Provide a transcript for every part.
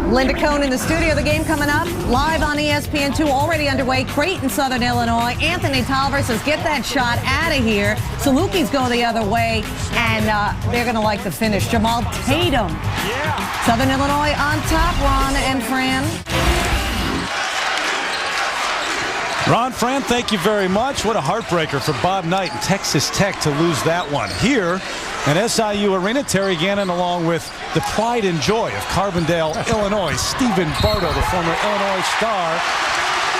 Linda Cohn in the studio. The game coming up live on ESPN2, already underway. Creighton, Southern Illinois. Anthony Tolliver says, get that shot out of here. Salukis go the other way, and they're going to like the finish. Jamaal Tatum. Yeah. Southern Illinois on top. Ron and Fran. Ron, Fran, thank you very much. What a heartbreaker for Bob Knight and Texas Tech to lose that one. Here at SIU Arena, Terry Gannon along with the pride and joy of Carbondale, Illinois, Stephen Bardo, the former Illinois star.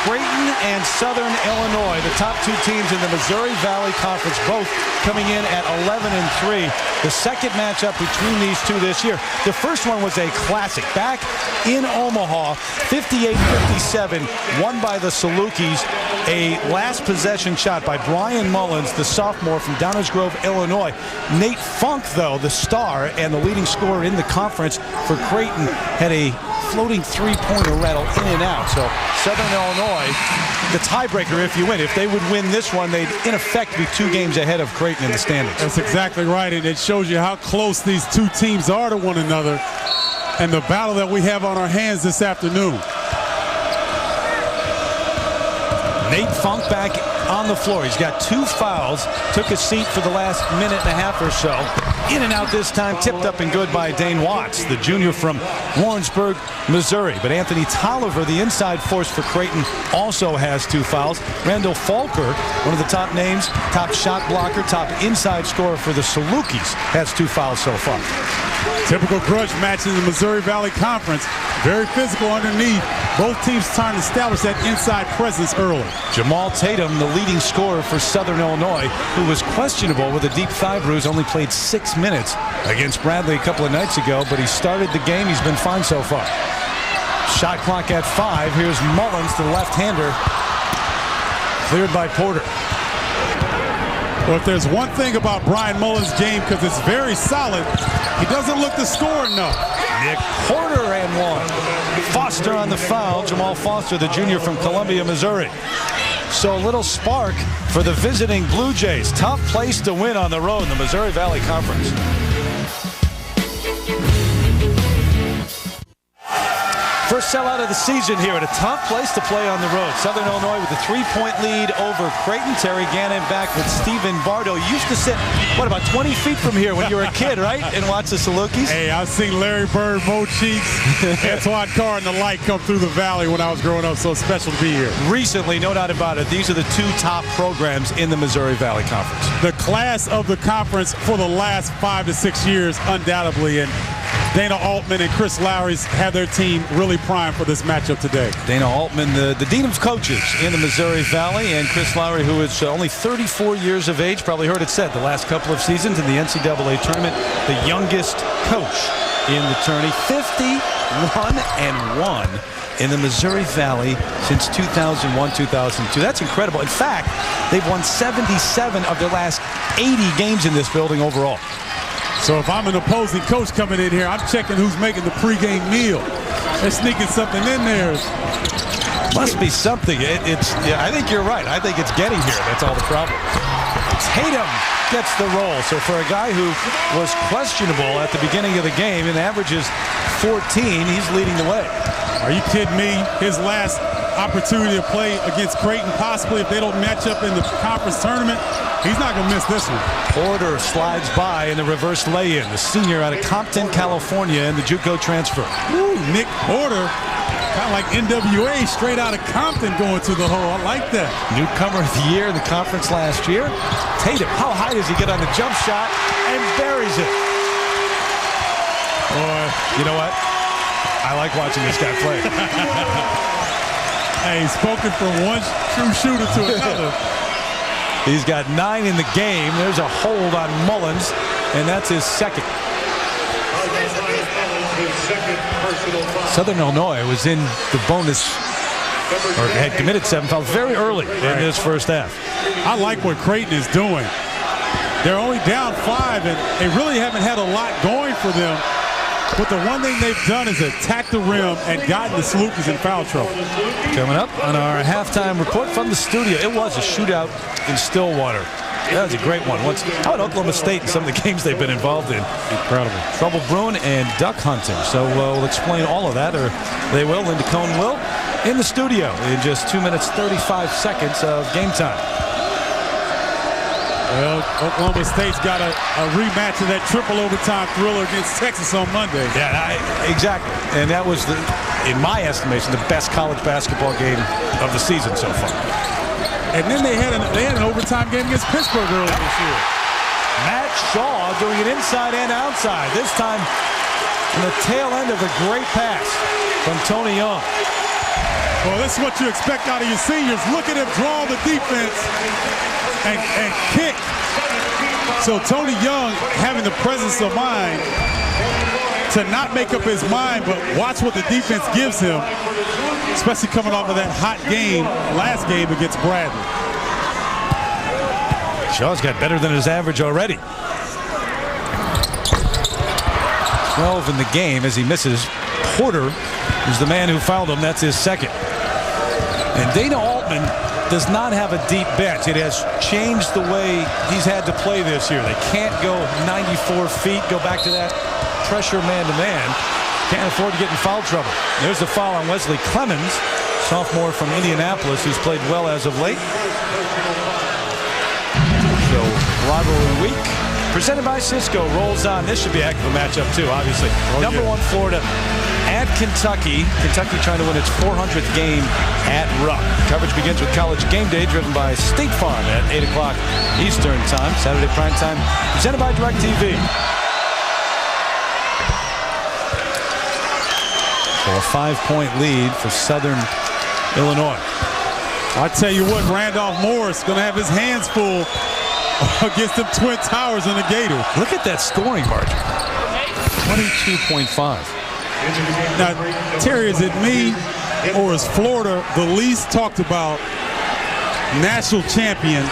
Creighton and Southern Illinois, the top two teams in the Missouri Valley Conference, both coming in at 11-3. The second matchup between these two this year. The first one was a classic back in Omaha, 58-57, won by the Salukis. A last possession shot by Bryan Mullins, the sophomore from Downers Grove, Illinois. Nate Funk, though, the star and the leading scorer in the conference for Creighton, had a floating three-pointer rattle in and out. So Southern Illinois, the tiebreaker if you win. If they would win this one, they'd in effect be 2 games ahead of Creighton in the standings. That's exactly right, and it shows you how close these two teams are to one another and the battle that we have on our hands this afternoon. Nate Funk back on the floor. He's got 2 fouls. Took a seat for the last minute and a half or so. In and out this time, tipped up and good by Dane Watts, the junior from Warrensburg, Missouri. But Anthony Tolliver, the inside force for Creighton, also has 2 fouls. Randal Falker, one of the top names, top shot blocker, top inside scorer for the Salukis, has 2 fouls so far. Typical grudge match in the Missouri Valley Conference. Very physical underneath. Both teams trying to establish that inside presence early. Jamaal Tatum, the leading scorer for Southern Illinois, who was questionable with a deep thigh bruise, only played 6 minutes against Bradley a couple of nights ago, but he started the game. He's been fine so far. Shot clock at 5. Here's Mullins, the left-hander, cleared by Porter. Well, if there's one thing about Bryan Mullins' game, because it's very solid, he doesn't look to score enough. Nick Porter and 1. Foster on the foul. Jamal Foster, the junior from Columbia, Missouri. So a little spark for the visiting Blue Jays. Tough place to win on the road in the Missouri Valley Conference. First sellout of the season here at a tough place to play on the road. Southern Illinois with a 3-point lead over Creighton. Terry Gannon back with Stephen Bardo. You used to sit, what, about 20 feet from here when you were a kid, right? And watch the Salukis. Hey, I've seen Larry Bird, Mo Cheeks, Antoine Carr, and the like come through the valley when I was growing up, so it's special to be here. Recently, no doubt about it, these are the 2 top programs in the Missouri Valley Conference. The class of the conference for the last 5 to 6 years, undoubtedly, and Dana Altman and Chris Lowry's have their team really primed for this matchup today. Dana Altman, the dean of coaches in the Missouri Valley, and Chris Lowry, who is only 34 years of age, probably heard it said the last couple of seasons in the NCAA tournament, the youngest coach in the tourney, 51-1 in the Missouri Valley since 2001-2002. That's incredible. In fact, they've won 77 of their last 80 games in this building overall. So if I'm an opposing coach coming in here, I'm checking who's making the pregame meal. They're sneaking something in there. Must be something. Yeah, I think you're right. I think it's getting here. That's all the problem. Tatum gets the roll. So for a guy who was questionable at the beginning of the game and averages 14, he's leading the way. Are you kidding me? His last opportunity to play against Creighton, possibly if they don't match up in the conference tournament, he's not going to miss this one. Porter slides by in the reverse lay-in. The senior out of Compton, California, and the JUCO transfer. Ooh, Nick Porter, kind of like NWA, straight out of Compton going to the hole. I like that. Newcomer of the year in the conference last year. Tatum, how high does he get on the jump shot? And buries it. Boy, you know what? I like watching this guy play. Hey, he's spoken from one true shooter to another. He's got 9 in the game. There's a hold on Mullins, and that's his second. Southern Illinois was in the bonus, or had committed 7 fouls very early in this first half. I like what Creighton is doing. They're only down 5, and they really haven't had a lot going for them. But the one thing they've done is attack the rim and gotten the Salukis in foul trouble. Coming up on our halftime report from the studio, it was a shootout in Stillwater. That was a great one. How about Oklahoma State and some of the games they've been involved in? Incredible. Trouble brewing and duck hunting. So we'll explain all of that, or they will. Linda Cohn will in the studio in just 2 minutes 35 seconds of game time. Well, Oklahoma State's got a rematch of that triple overtime thriller against Texas on Monday. Yeah, exactly. And that was, in my estimation, the best college basketball game of the season so far. And then they had an overtime game against Pittsburgh earlier this year. Matt Shaw doing it inside and outside. This time in the tail end of a great pass from Tony Young. Well, this is what you expect out of your seniors. Look at him draw the defense and kick. So Tony Young having the presence of mind to not make up his mind, but watch what the defense gives him, especially coming off of that hot game, last game against Bradley. Shaw's got better than his average already. 12 in the game as he misses. Porter is the man who fouled him. That's his second. And Dana Altman does not have a deep bench. It has changed the way he's had to play this year. They can't go 94 feet, go back to that pressure man-to-man. Can't afford to get in foul trouble. There's the foul on Wesley Clemmons, sophomore from Indianapolis, who's played well as of late. So, rivalry week. Presented by Cisco rolls on. This should be a heck of a matchup, too, obviously. Number one Florida at Kentucky. Kentucky trying to win its 400th game at Rupp. Coverage begins with College Game Day, driven by State Farm at 8 o'clock Eastern Time. Saturday prime time, presented by DirecTV. So a 5-point lead for Southern Illinois. I tell you what, Randolph Morris going to have his hands full against the Twin Towers and the Gators. Look at that scoring margin. 22.5. Now, Terry, is it me or is Florida the least talked about national champion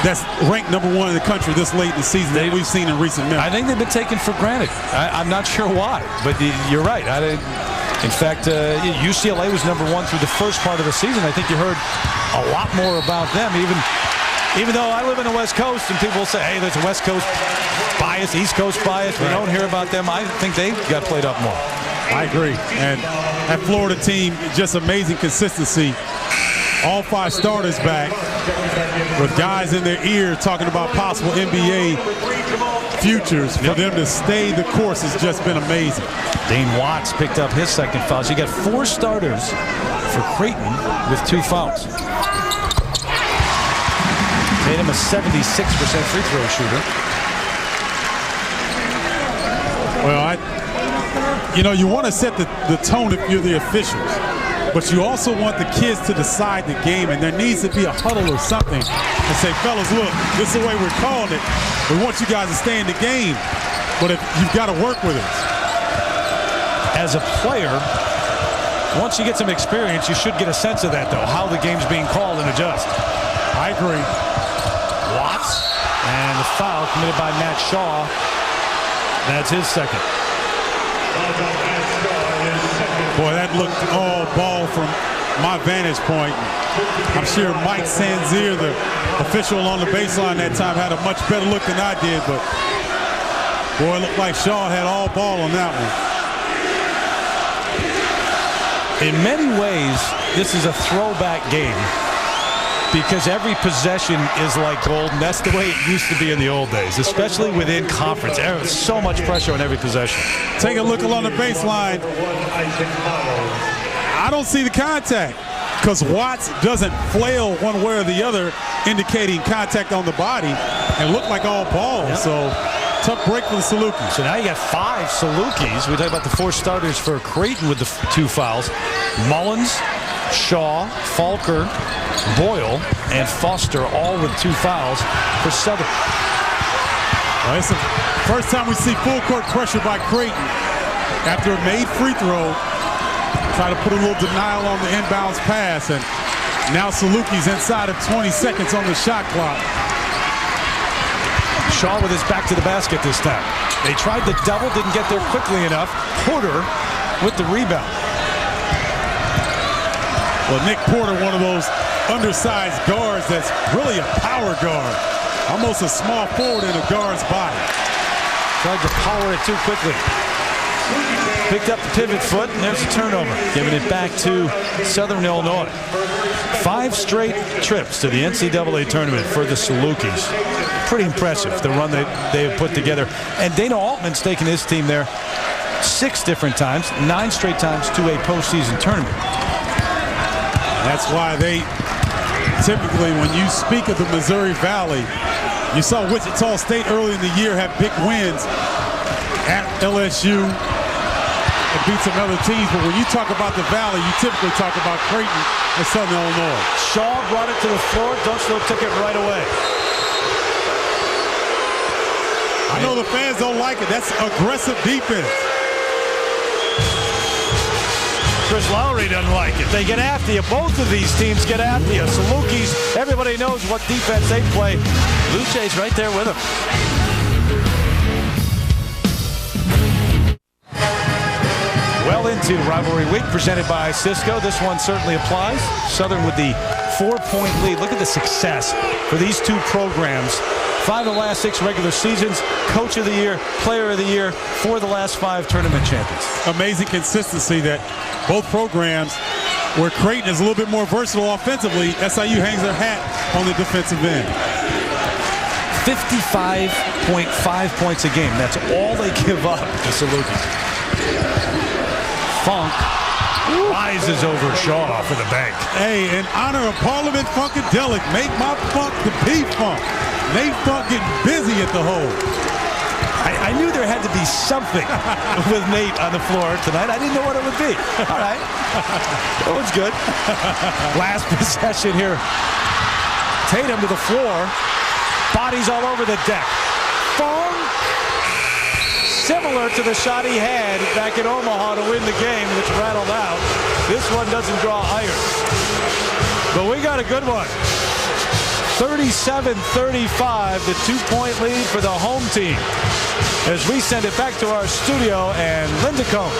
that's ranked number one in the country this late in the season that we've seen in recent memory? I think they've been taken for granted. I'm not sure why, but you're right. In fact, UCLA was number one through the first part of the season. I think you heard a lot more about them, even though I live in the West Coast and people will say, hey, there's a West Coast bias, East Coast bias. We don't hear about them. I think they got played up more. I agree. And that Florida team, just amazing consistency. All 5 starters back with guys in their ear talking about possible NBA futures. For them to stay the course has just been amazing. Dane Watts picked up his second foul. So you got 4 starters for Creighton with 2 fouls. Made him a 76% free throw shooter. Well, you want to set the tone if you're the officials, but you also want the kids to decide the game, and there needs to be a huddle or something and say, fellas, look, this is the way we're calling it. We want you guys to stay in the game, but you've got to work with it. As a player, once you get some experience, you should get a sense of that, though, how the game's being called and adjust. I agree. Watts, and the foul committed by Matt Shaw. That's his second. Boy, that looked all ball from my vantage point. I'm sure Mike Sanzier, the official on the baseline that time, had a much better look than I did, but boy, it looked like Shaw had all ball on that one. In many ways, this is a throwback game because every possession is like gold, and that's the way it used to be in the old days, especially within conference. There was so much pressure on every possession. Take a look along the baseline. I don't see the contact because Watts doesn't flail one way or the other, indicating contact on the body, and looked like all ball. Yep. So tough break for the Salukis. So now you got 5 Salukis. We talk about the 4 starters for Creighton with the 2 fouls. Mullins, Shaw, Falker, Boyle, and Foster, all with 2 fouls for Southern. Well, it's the first time we see full court pressure by Creighton after a made free throw. Try to put a little denial on the inbounds pass, and now Salukis inside of 20 seconds on the shot clock. Shaw with his back to the basket this time. They tried the double, didn't get there quickly enough. Porter with the rebound. Well, Nick Porter, one of those undersized guards that's really a power guard. almost a small forward in a guard's body. Tried to power it too quickly. Picked up the pivot foot, and there's a turnover. Giving it back to Southern Illinois. 5 straight trips to the NCAA tournament for the Salukis. Pretty impressive, the run they have put together. And Dana Altman's taken his team there 6 different times, 9 straight times to a postseason tournament. That's why they typically, when you speak of the Missouri Valley, you saw Wichita State early in the year have big wins at LSU and beat some other teams. But when you talk about the Valley, you typically talk about Creighton and Southern Illinois. Shaw brought it to the floor. Dunslow took it right away. I know the fans don't like it. That's aggressive defense. Chris Lowry doesn't like it. They get after you. Both of these teams get after you. Salukis, everybody knows what defense they play. Blue Jays right there with them. Well into rivalry week presented by Cisco. This one certainly applies. Southern with the 4-point lead. Look at the success for these two programs. 5 of the last 6 regular seasons. Coach of the year, player of the year, 4 of the last 5 tournament champions. Amazing consistency that both programs, where Creighton is a little bit more versatile offensively, SIU hangs their hat on the defensive end. 55.5 points a game. That's all they give up to Salukis. Funk rises over Shaw for the bank. Hey, in honor of Parliament Funkadelic, make my funk the P-Funk. Nate Funk getting busy at the hole. I knew there had to be something with Nate on the floor tonight. I didn't know what it would be. All right. That was good. Last possession here. Tatum to the floor. Bodies all over the deck. Funk. Similar to the shot he had back in Omaha to win the game, which rattled out. This one doesn't draw iron. But we got a good one. 37-35, the 2-point lead for the home team. As we send it back to our studio and Linda Cohn.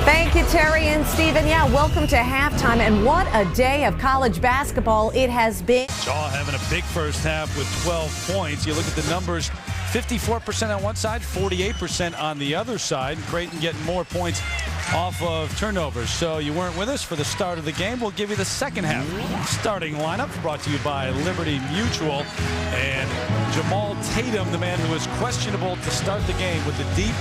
Thank you, Terry and Stephen. Yeah, welcome to halftime. And what a day of college basketball it has been. Shaw having a big first half with 12 points. You look at the numbers, 54% on one side, 48% on the other side. Creighton getting more points off of turnovers. So you weren't with us for the start of the game. We'll give you the second half starting lineup, brought to you by Liberty Mutual. And Jamaal Tatum, the man who was questionable to start the game with the deep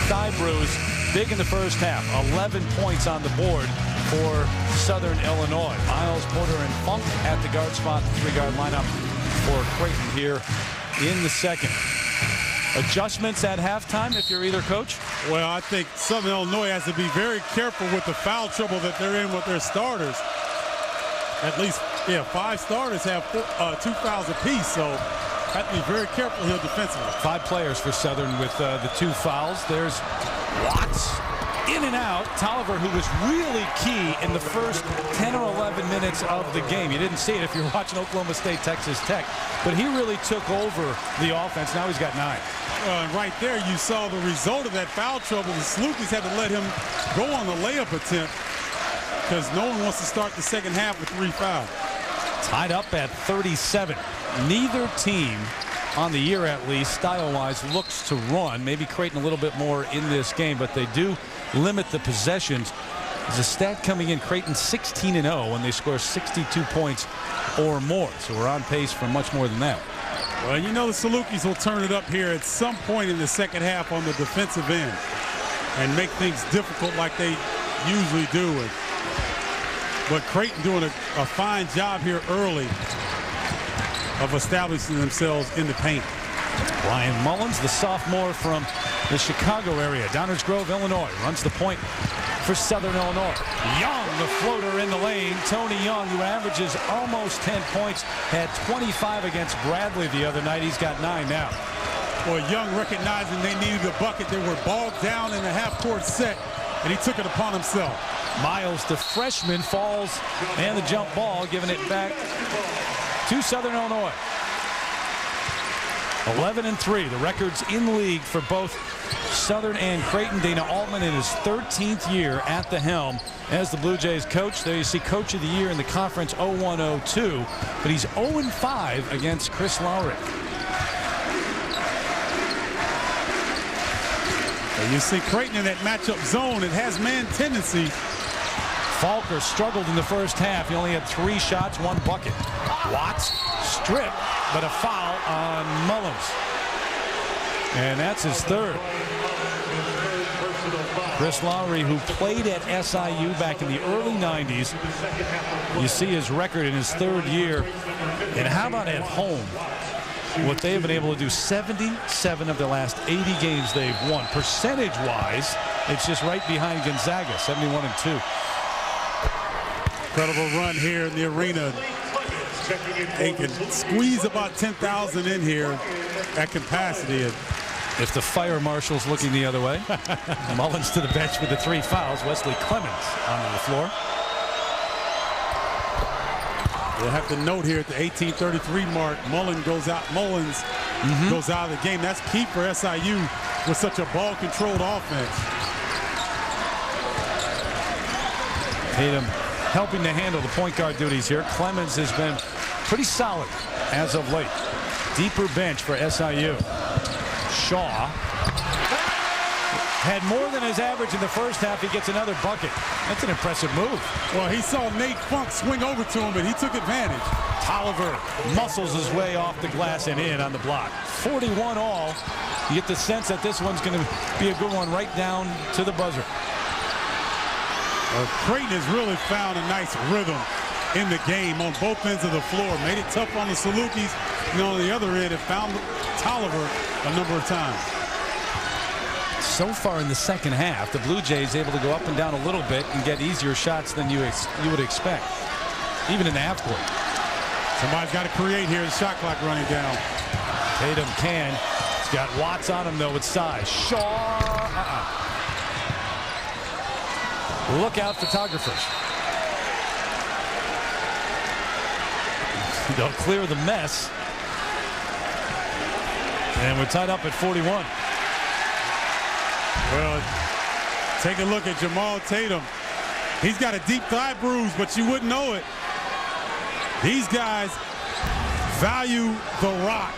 thigh bruise, big in the first half. 11 points on the board for Southern Illinois. Miles, Porter, and Funk at the guard spot. The 3-guard lineup for Creighton here in the second. Adjustments at halftime if you're either coach? Well, I think Southern Illinois has to be very careful with the foul trouble that they're in with their starters. At least, 5 starters have 2 fouls apiece, so have to be very careful here defensively. 5 players for Southern with the 2 fouls. There's Watts in and out. Tolliver, who was really key in the first 10 or 11 minutes of the game. You didn't see it if you're watching Oklahoma State, Texas Tech, but he really took over the offense. Now he's got 9. And right there, you saw the result of that foul trouble. The Salukis had to let him go on the layup attempt because no one wants to start the second half with 3 fouls. Tied up at 37. Neither team on the year, at least style-wise, looks to run. Maybe Creighton a little bit more in this game, but they do limit the possessions. There's a stat coming in, Creighton 16-0 when they score 62 points or more. So we're on pace for much more than that. Well, you know the Salukis will turn it up here at some point in the second half on the defensive end and make things difficult like they usually do. But Creighton doing a fine job here early of establishing themselves in the paint. Bryan Mullins, the sophomore from the Chicago area, Downers Grove, Illinois, runs the point for Southern Illinois. Young, the floater in the lane. Tony Young, who averages almost 10 points, had 25 against Bradley the other night. He's got 9 now. Well, Young recognizing they needed a bucket. They were bogged down in the half-court set, and he took it upon himself. Miles, the freshman, falls, and the jump ball, giving it back to Southern Illinois. 11-3. The records in the league for both Southern and Creighton. Dana Altman in his 13th year at the helm as the Blue Jays coach. There you see Coach of the Year in the conference 01-02, but he's 0-5 against Chris Lowry. And you see Creighton in that matchup zone. It has man tendency. Falker struggled in the first half. He only had 3 shots, 1 bucket. Watts stripped, but a foul on Mullins. And that's his third. Chris Lowry, who played at SIU back in the early 90s. You see his record in his 3rd year. And how about at home? What they've been able to do, 77 of the last 80 games they've won. Percentage-wise, it's just right behind Gonzaga, 71-2. Incredible run here in the arena. They can squeeze about 10,000 in here at capacity. If the fire marshal's looking the other way. Mullins to the bench with the 3 fouls. Wesley Clemmons onto the floor. We'll have to note here at the 18:33 mark, Mullins goes out of the game. That's key for SIU with such a ball-controlled offense. Tatum helping to handle the point guard duties here. Clemmons has been pretty solid as of late. Deeper bench for SIU. Shaw had more than his average in the first half. He gets another bucket. That's an impressive move. Well, he saw Nate Funk swing over to him, but he took advantage. Tolliver muscles his way off the glass and in on the block. 41 all. You get the sense that this one's going to be a good one right down to the buzzer. Creighton has really found a nice rhythm in the game on both ends of the floor. Made it tough on the Salukis, and on the other end, it found Tolliver a number of times. So far in the second half, the Blue Jays able to go up and down a little bit and get easier shots than you would expect, even in the half court. Somebody's got to create here. The shot clock running down. Tatum can. He's got Watts on him, though, with size. Shaw. Look out, photographers. They'll clear the mess. And we're tied up at 41. Well, take a look at Jamaal Tatum. He's got a deep thigh bruise, but you wouldn't know it. These guys value the rock.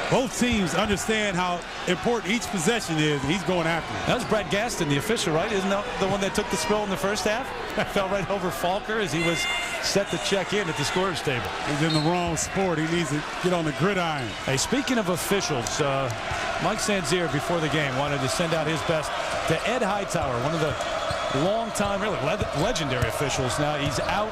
Both teams understand how important each possession is. He's going after it. That was Brad Gaston, the official, right? Isn't that the one that took the spill in the first half? Fell right over Falker as he was set to check in at the scorer's table. He's in the wrong sport. He needs to get on the gridiron. Hey, speaking of officials, Mike Sanzier before the game wanted to send out his best to Ed Hightower, one of the long-time, really legendary officials. Now he's out.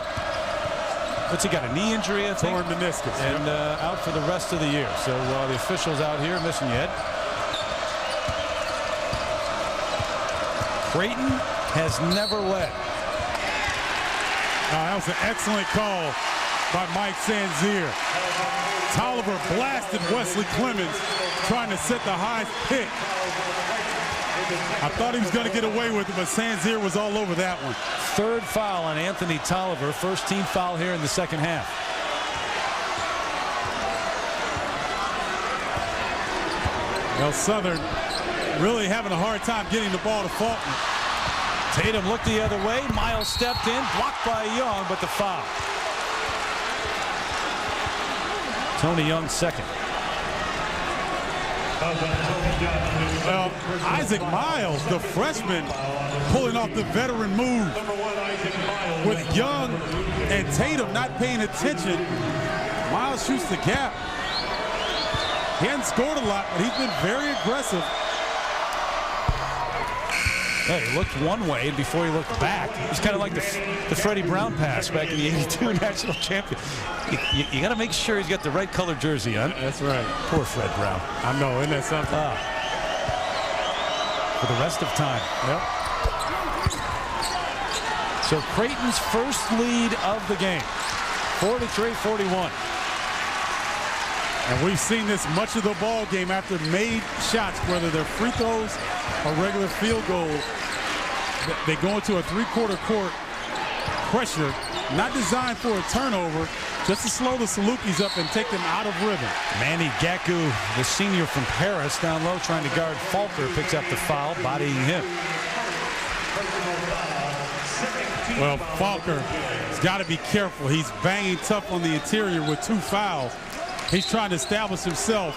What's he got, a knee injury, I think? Torn meniscus. And out for the rest of the year. So the officials out here missing Ed. Creighton has never led. That was an excellent call by Mike Sanzier. Tolliver blasted Wesley Clemmons, trying to set the high pick. I thought he was going to get away with it, but Sanzier was all over that one. 3rd foul on Anthony Tolliver. First team foul here in the second half. Well, Southern really having a hard time getting the ball to Falker. Tatum looked the other way. Miles stepped in, blocked by Young, but the foul. Tony Young second. Well, Isaac Miles, the freshman, pulling off the veteran move. With Young and Tatum not paying attention, Miles shoots the gap. He hasn't scored a lot, but he's been very aggressive. Yeah, he looked one way before he looked back. It's kind of like the Freddie Brown pass back in the '82 national champion. You got to make sure he's got the right color jersey on. That's right. Poor Fred Brown. I know, isn't that something? For the rest of time. Yep. So Creighton's first lead of the game, 43-41. And we've seen this much of the ball game after made shots, whether they're free throws or regular field goals. They go into a 3-quarter court pressure, not designed for a turnover, just to slow the Salukis up and take them out of rhythm. Manny Gaku, the senior from Paris, down low trying to guard Falker, picks up the foul, bodying him. Well, Falker has got to be careful. He's banging tough on the interior with 2 fouls. He's trying to establish himself.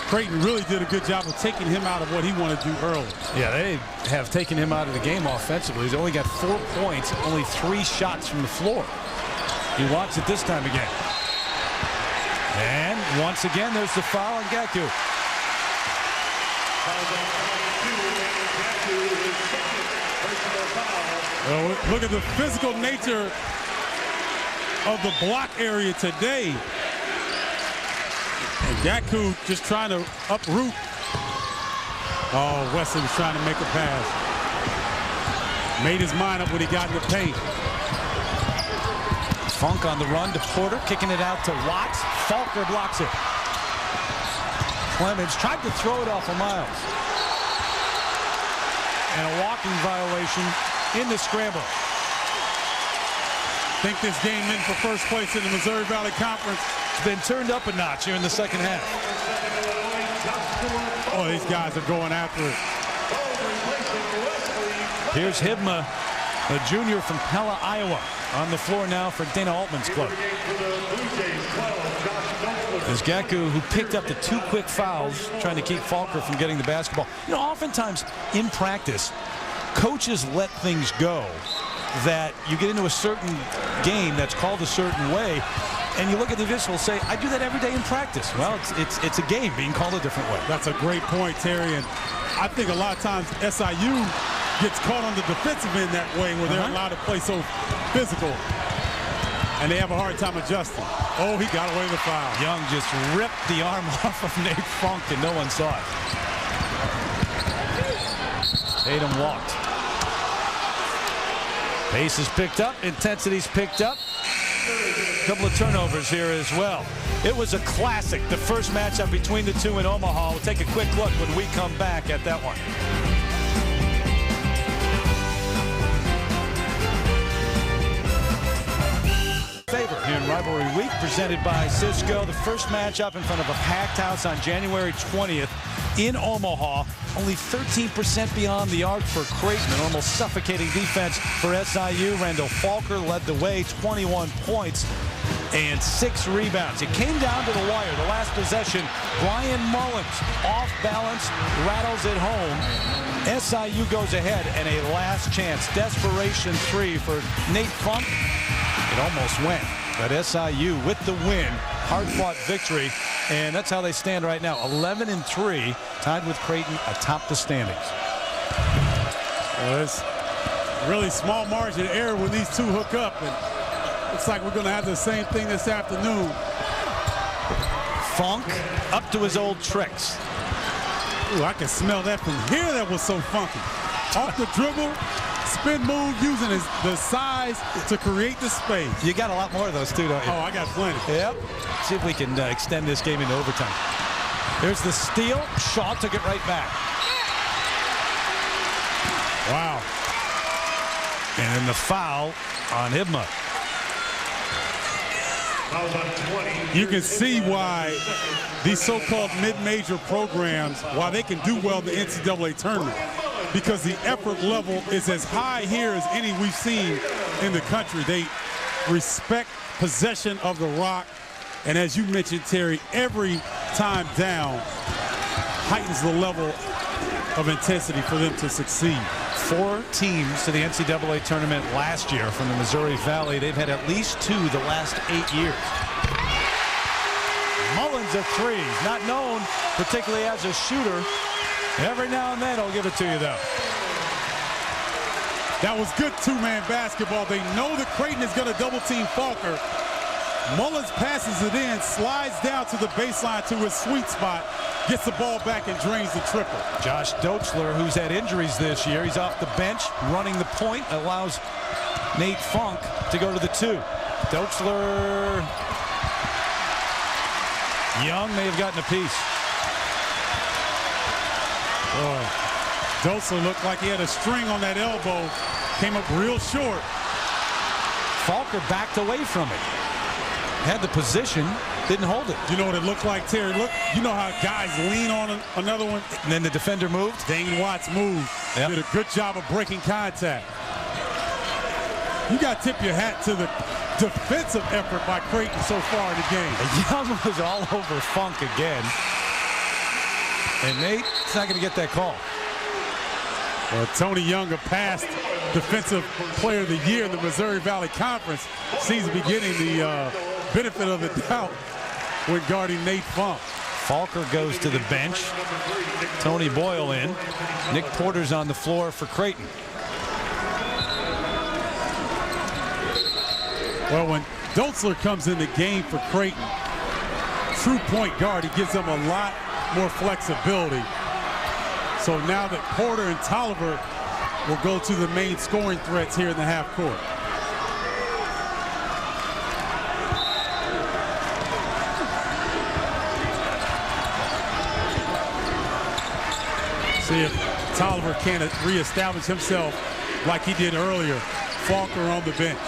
Creighton really did a good job of taking him out of what he wanted to do early. Yeah, they have taken him out of the game offensively. He's only got 4 points, only 3 shots from the floor. He wants it this time again. And once again, there's the foul on Gaku. Well, look at the physical nature of the block area today. And Gaku just trying to uproot. Oh, Wesley was trying to make a pass. Made his mind up when he got in the paint. Funk on the run to Porter, kicking it out to Watts. Falker blocks it. Clemmons tried to throw it off of Miles. And a walking violation in the scramble. Think this game in for first place in the Missouri Valley Conference. It's been turned up a notch here in the second half. Oh, these guys are going after it. Here's Hibma, a junior from Pella, Iowa, on the floor now for Dana Altman's club. There's Gaku, who picked up the 2 quick fouls, trying to keep Falker from getting the basketball. You know, oftentimes in practice, coaches let things go that you get into a certain game that's called a certain way, and you look at the visual and say, I do that every day in practice. Well, it's a game being called a different way. That's a great point, Terry, and I think a lot of times SIU gets caught on the defensive end that way where they're allowed to play so physical, and they have a hard time adjusting. Oh, he got away with the foul. Young just ripped the arm off of Nate Funk, and no one saw it. Tatum walked. Pace is picked up, intensity's picked up. A couple of turnovers here as well. It was a classic, the first matchup between the two in Omaha. We'll take a quick look when we come back at that one. Favor here in Rivalry Week, presented by Cisco. The first matchup in front of a packed house on January 20th in Omaha. Only 13% beyond the arc for Creighton. An almost suffocating defense for SIU. Randal Falker led the way, 21 points and 6 rebounds. It came down to the wire. The last possession, Bryan Mullins off balance, rattles it home. SIU goes ahead, and a last chance desperation 3 for Nate Funk. It almost went, but SIU with the win, hard-fought victory, and that's how they stand right now, 11-3, tied with Creighton atop the standings. Well, it's really small margin of error when these two hook up, and looks like we're going to have the same thing this afternoon. Funk up to his old tricks. Ooh, I can smell that from here. That was so funky. Off the dribble. Spin move, using the size to create the space. You got a lot more of those too, don't you? Oh, I got plenty. Yep. See if we can extend this game into overtime. There's the steal. Shaw took it right back. Wow. And then the foul on Hibma. You can see why these so-called mid-major programs, why they can do well in the NCAA tournament, because the effort level is as high here as any we've seen in the country. They respect possession of the rock, and as you mentioned, Terry, every time down heightens the level of intensity for them to succeed. 4 teams to the NCAA tournament last year from the Missouri Valley. They've had at least 2 the last 8 years. Mullins at 3, not known particularly as a shooter. Every now and then he'll give it to you, though. That was good two-man basketball. They know that Creighton is going to double-team Falker. Mullins passes it in, slides down to the baseline to his sweet spot, gets the ball back and drains the triple. Josh Doechler, who's had injuries this year, he's off the bench, running the point, allows Nate Funk to go to the 2. Doechler, Young may have gotten a piece. Boy, Doechler looked like he had a string on that elbow, came up real short. Falker backed away from it. Had the position, didn't hold it. You know what it looked like, Terry? Look, you know how guys lean on another one? And then the defender moved. Dane Watts moved. Yep. Did a good job of breaking contact. You got to tip your hat to the defensive effort by Creighton so far in the game. Young was all over Funk again. And Nate's not going to get that call. Well, Tony Young, a past Defensive Player of the Year in the Missouri Valley Conference, seems to be getting the benefit of the doubt when guarding Nate Funk. Falker goes to the bench. Tony Boyle in. Nick Porter's on the floor for Creighton. Well, when Dotzler comes in the game for Creighton, true point guard, he gives them a lot more flexibility. So now that Porter and Tolliver will go to the main scoring threats here in the half court. See if Tolliver can reestablish himself like he did earlier. Falker on the bench.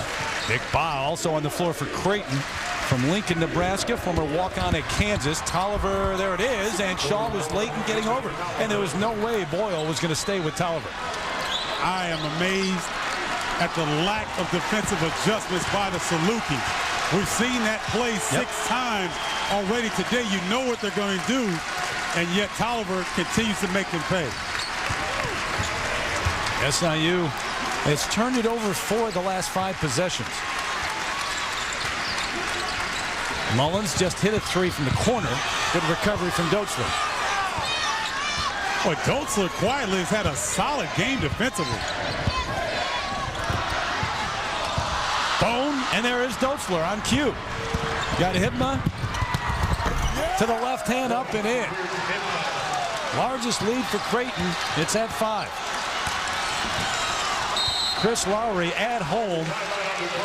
Nick Baugh also on the floor for Creighton from Lincoln, Nebraska, former walk-on at Kansas. Tolliver, there it is, and Shaw was late in getting over. And there was no way Boyle was going to stay with Tolliver. I am amazed at the lack of defensive adjustments by the Salukis. We've seen that play six times already today. You know what they're going to do, and yet Tolliver continues to make them pay. SIU has turned it over for the last 5 possessions. Mullins just hit a 3 from the corner. Good recovery from Dotzler. Boy, Dotzler quietly has had a solid game defensively. Bone, and there is Dotzler on cue. Got Hibna to the left hand, up and in. Largest lead for Creighton. It's at 5. Chris Lowry at home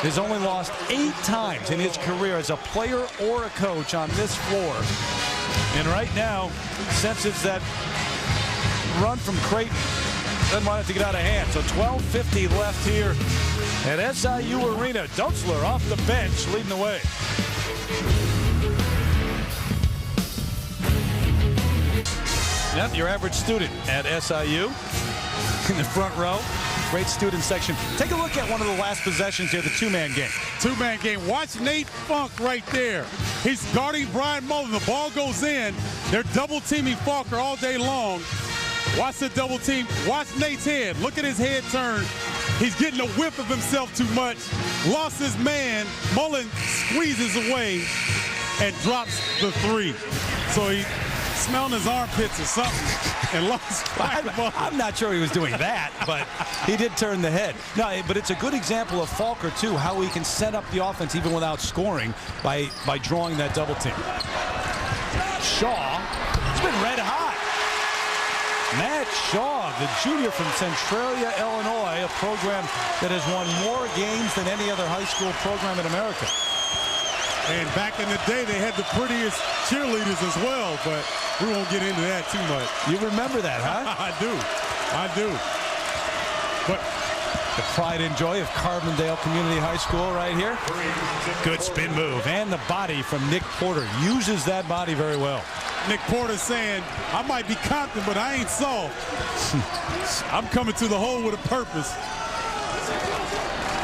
has only lost 8 times in his career as a player or a coach on this floor. And right now, senses that run from Creighton doesn't want it to get out of hand. So 12:50 left here at SIU Arena. Dotzler off the bench leading the way. Yep, your average student at SIU in the front row. Great student section. Take a look at one of the last possessions here, the 2-man game. 2-man game. Watch Nate Funk right there. He's guarding Bryan Mullins. The ball goes in. They're double teaming Falker all day long. Watch the double team. Watch Nate's head. Look at his head turn. He's getting a whiff of himself too much. Lost his man. Mullins squeezes away and drops the 3. So he smelling his armpits or something and lost track of ball. I'm not sure he was doing that, but he did turn the head. No, but it's a good example of Falker, too, how he can set up the offense even without scoring by drawing that double team. Shaw, it's been red hot. Matt Shaw, the junior from Centralia, Illinois, a program that has won more games than any other high school program in America. And back in the day, they had the prettiest cheerleaders as well, but we won't get into that too much. You remember that, huh? I do. But the pride and joy of Carbondale Community High School right here. Good spin move. And the body from Nick Porter. Uses that body very well. Nick Porter saying, I might be Compton, but I ain't soft. I'm coming to the hole with a purpose.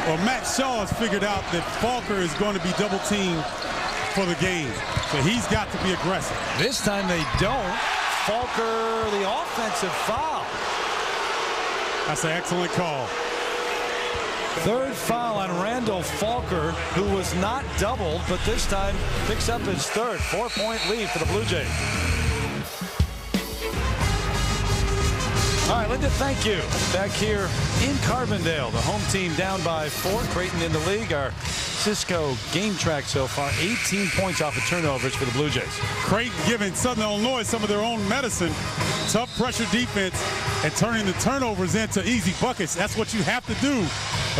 Well, Matt Shaw has figured out that Falker is going to be double teamed for the game. So he's got to be aggressive. This time they don't. Falker, the offensive foul. That's an excellent call. 3rd foul on Randal Falker, who was not doubled, but this time picks up his 3rd. 4-point lead for the Blue Jays. All right, Linda, thank you. Back here in Carbondale, the home team down by 4. Creighton in the league. Our Cisco game track so far, 18 points off of turnovers for the Blue Jays. Creighton giving Southern Illinois some of their own medicine. Tough pressure defense and turning the turnovers into easy buckets. That's what you have to do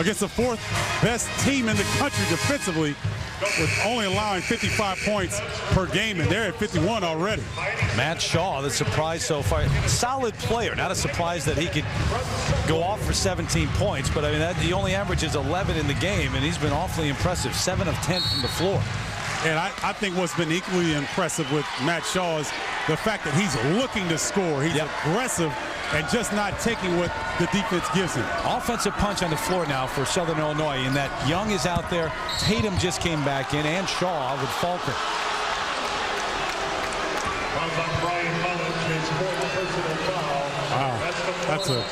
against the 4th best team in the country defensively, with only allowing 55 points per game, and they're at 51 already. Matt Shaw, the surprise so far. Solid player. Not a surprise that he could go off for 17 points, but I mean, he only averages 11 in the game, and he's been awfully impressive. 7 of 10 from the floor. And I think what's been equally impressive with Matt Shaw is the fact that he's looking to score. He's aggressive and just not taking what the defense gives him. Offensive punch on the floor now for Southern Illinois, in that Young is out there. Tatum just came back in, and Shaw with Falker. Wow, that's a...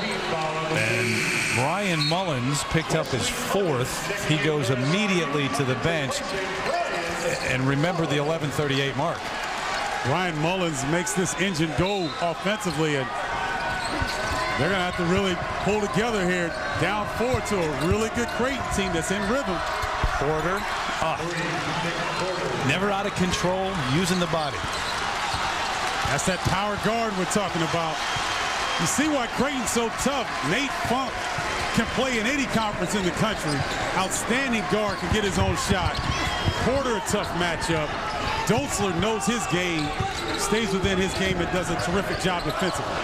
And Bryan Mullins picked up his fourth. He goes immediately to the bench. And remember the 11:38 mark. Bryan Mullins makes this engine go offensively, and they're going to have to really pull together here. Down 4 to a really good Creighton team that's in rhythm. Porter up. Never out of control, using the body. That's that power guard we're talking about. You see why Creighton's so tough. Nate Funk can play in any conference in the country. Outstanding guard, can get his own shot. Porter, a tough matchup. Dolzler knows his game, stays within his game, and does a terrific job defensively.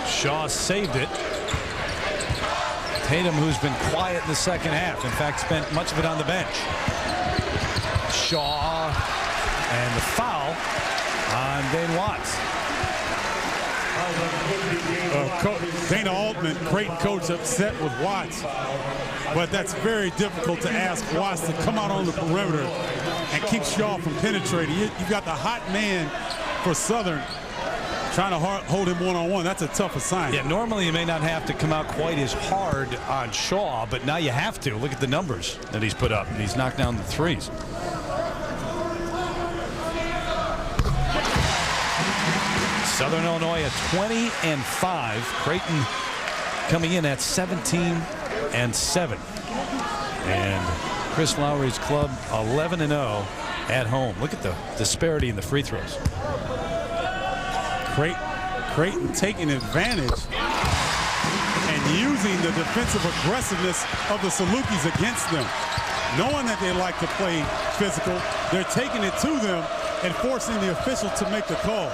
Shaw saved it. Tatum, who's been quiet in the second half, in fact, spent much of it on the bench. Shaw, and the foul on Dane Watts. Dana Altman, Creighton coach, upset with Watts. But that's very difficult to ask Watts to come out on the perimeter and keep Shaw from penetrating. You've got the hot man for Southern trying to hold him one-on-one. That's a tough assignment. Yeah, normally you may not have to come out quite as hard on Shaw, but now you have to. Look at the numbers that he's put up. He's knocked down the threes. Southern Illinois at 20-5. Creighton coming in at 17-7. And Chris Lowry's club 11-0 at home. Look at the disparity in the free throws. Creighton taking advantage and using the defensive aggressiveness of the Salukis against them. Knowing that they like to play physical, they're taking it to them and forcing the official to make the call.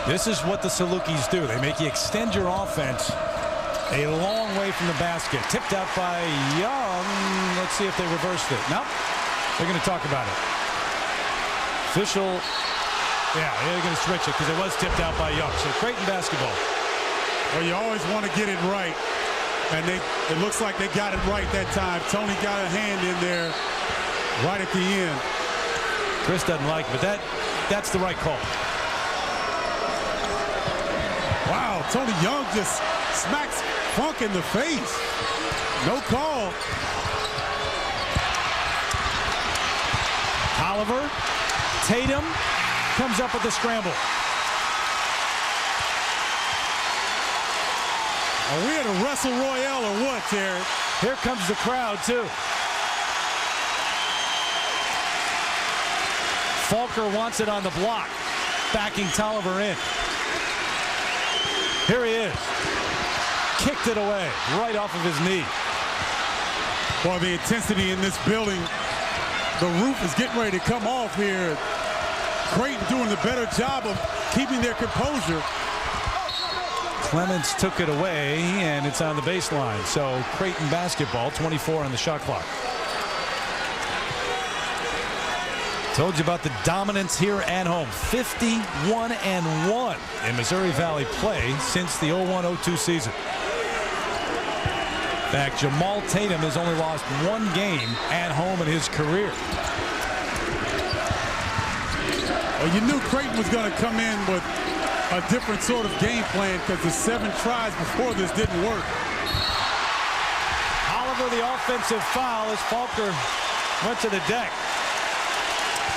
This is what the Salukis do. They make you extend your offense a long way from the basket. Tipped out by Young. Let's see if they reversed it. Nope. They're going to talk about it. Official. Yeah, they're going to switch it because it was tipped out by Young. So Creighton basketball. Well, you always want to get it right. And it looks like they got it right that time. Tony got a hand in there right at the end. Chris doesn't like it, but that's the right call. Wow, Tony Young just smacks Funk in the face. No call. Oliver, Tatum comes up with the scramble. Are we at a Wrestle Royale or what, Terry? Here comes the crowd, too. Falker wants it on the block, backing Tolliver in. Here he is. Kicked it away, right off of his knee. Boy, the intensity in this building. The roof is getting ready to come off here. Creighton doing the better job of keeping their composure. Clemmons took it away, and it's on the baseline. So Creighton basketball, 24 on the shot clock. Told you about the dominance here at home. 51-1 in Missouri Valley play since the 01-02 season. In fact, Jamaal Tatum has only lost one game at home in his career. Well, you knew Creighton was going to come in with a different sort of game plan because the 7 tries before this didn't work. Oliver, the offensive foul as Falker went to the deck.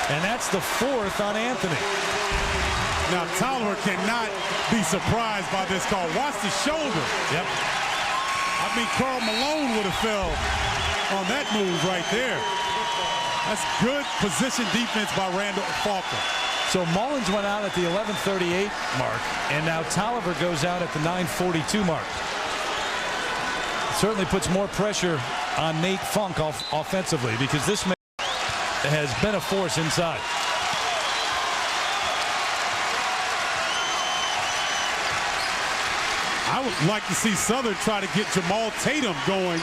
And that's the 4th on Anthony. Now, Tolliver cannot be surprised by this call. Watch the shoulder. Yep. I mean, Karl Malone would have fell on that move right there. That's good position defense by Randal Falker. So Mullins went out at the 11:38 mark, and now Tolliver goes out at the 9:42 mark. It certainly puts more pressure on Nate Funk offensively, because this man has been a force inside. I would like to see Southern try to get Jamaal Tatum going